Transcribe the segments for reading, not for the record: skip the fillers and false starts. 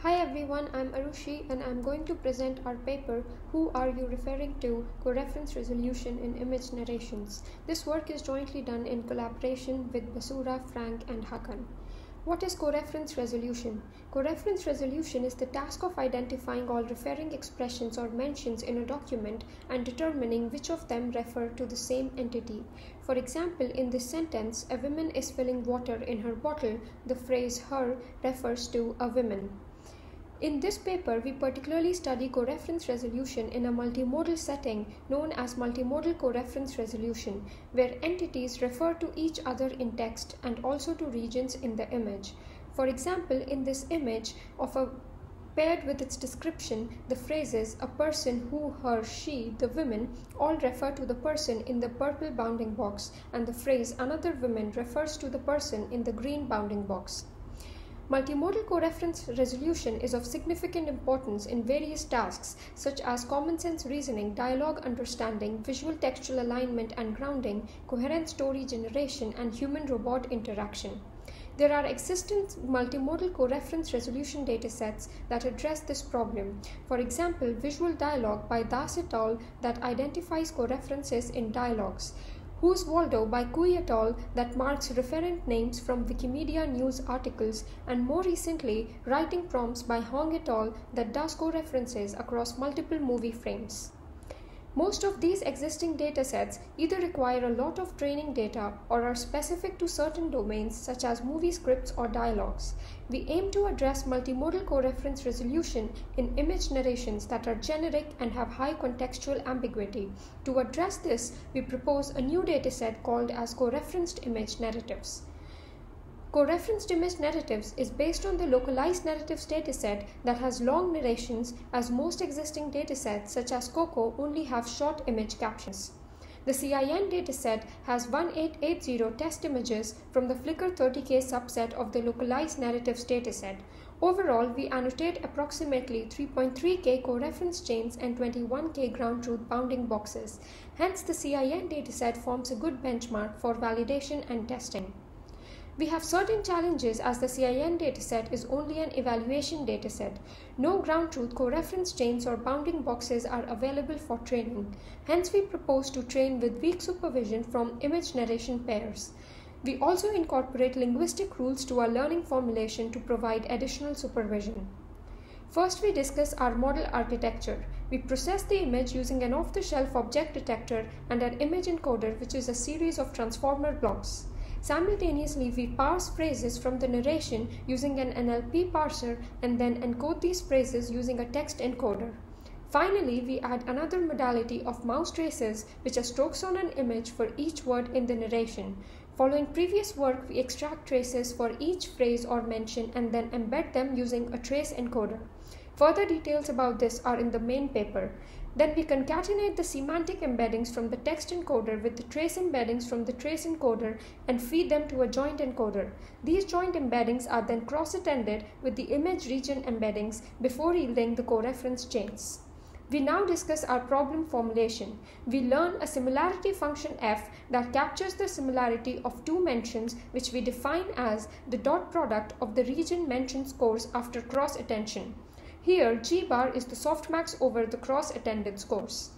Hi everyone, I'm Arushi and I'm going to present our paper, Who Are You Referring To? Coreference Resolution in Image Narrations. This work is jointly done in collaboration with Basura, Frank and Hakan. What is coreference resolution? Coreference resolution is the task of identifying all referring expressions or mentions in a document and determining which of them refer to the same entity. For example, in this sentence, a woman is filling water in her bottle. The phrase her refers to a woman. In this paper, we particularly study coreference resolution in a multimodal setting known as multimodal coreference resolution, where entities refer to each other in text and also to regions in the image. For example, in this image paired with its description, the phrases a person, who, her, she, the women all refer to the person in the purple bounding box, and the phrase another woman refers to the person in the green bounding box. Multimodal coreference resolution is of significant importance in various tasks such as common sense reasoning, dialogue understanding, visual textual alignment and grounding, coherent story generation, and human-robot interaction. There are existing multimodal coreference resolution datasets that address this problem. For example, Visual Dialogue by Das et al. That identifies coreferences in dialogues. Who's Waldo by Cui et al. That marks referent names from Wikimedia news articles, and more recently, Writing Prompts by Hong et al. That does coreferences across multiple movie frames. Most of these existing datasets either require a lot of training data or are specific to certain domains such as movie scripts or dialogues. We aim to address multimodal coreference resolution in image narrations that are generic and have high contextual ambiguity. To address this, we propose a new dataset called as coreferenced image narratives. Coreferenced image narratives is based on the localized narratives dataset that has long narrations, as most existing datasets such as COCO only have short image captions. The CIN dataset has 1880 test images from the Flickr 30K subset of the localized narratives dataset. Overall, we annotate approximately 3.3K coreference chains and 21K ground truth bounding boxes. Hence, the CIN dataset forms a good benchmark for validation and testing. We have certain challenges as the CIN dataset is only an evaluation dataset. No ground truth coreference chains or bounding boxes are available for training. Hence, we propose to train with weak supervision from image narration pairs. We also incorporate linguistic rules to our learning formulation to provide additional supervision. First, we discuss our model architecture. We process the image using an off-the-shelf object detector and an image encoder, which is a series of transformer blocks. Simultaneously, we parse phrases from the narration using an NLP parser and then encode these phrases using a text encoder. Finally, we add another modality of mouse traces, which are strokes on an image for each word in the narration. Following previous work, we extract traces for each phrase or mention and then embed them using a trace encoder. Further details about this are in the main paper. Then we concatenate the semantic embeddings from the text encoder with the trace embeddings from the trace encoder and feed them to a joint encoder. These joint embeddings are then cross-attended with the image region embeddings before yielding the coreference chains. We now discuss our problem formulation. We learn a similarity function f that captures the similarity of two mentions, which we define as the dot product of the region mention scores after cross-attention. Here, G bar is the softmax over the cross-attended scores.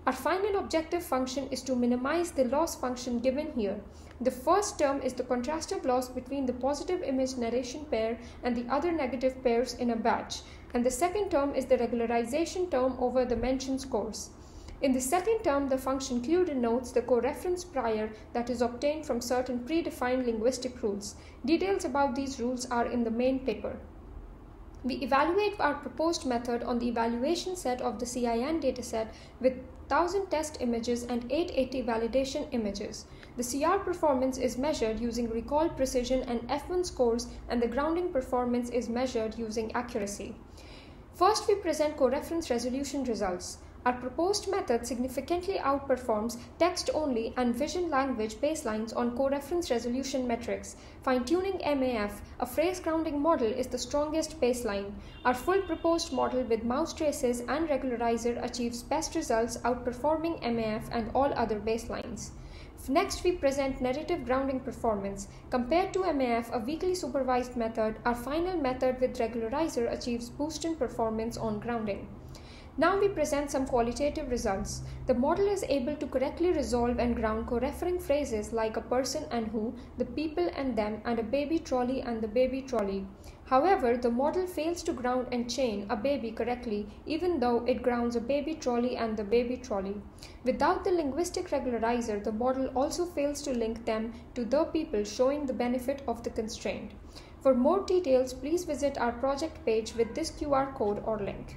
Our final objective function is to minimize the loss function given here. The first term is the contrastive loss between the positive image narration pair and the other negative pairs in a batch, and the second term is the regularization term over the mention scores. In the second term, the function Q denotes the coreference prior that is obtained from certain predefined linguistic rules. Details about these rules are in the main paper. We evaluate our proposed method on the evaluation set of the CIN dataset with 1000 test images and 880 validation images. The CR performance is measured using recall precision and F1 scores, and the grounding performance is measured using accuracy. First, we present coreference resolution results. Our proposed method significantly outperforms text-only and vision language baselines on coreference resolution metrics. Fine-tuning MAF, a phrase grounding model, is the strongest baseline. Our full proposed model with mouse traces and regularizer achieves best results, outperforming MAF and all other baselines. Next, we present narrative grounding performance. Compared to MAF, a weakly supervised method, our final method with regularizer achieves boost in performance on grounding. Now we present some qualitative results. The model is able to correctly resolve and ground coreferring phrases like a person and who, the people and them, and a baby trolley and the baby trolley. However, the model fails to ground and chain a baby correctly, even though it grounds a baby trolley and the baby trolley. Without the linguistic regularizer, the model also fails to link them to the people, showing the benefit of the constraint. For more details, please visit our project page with this QR code or link.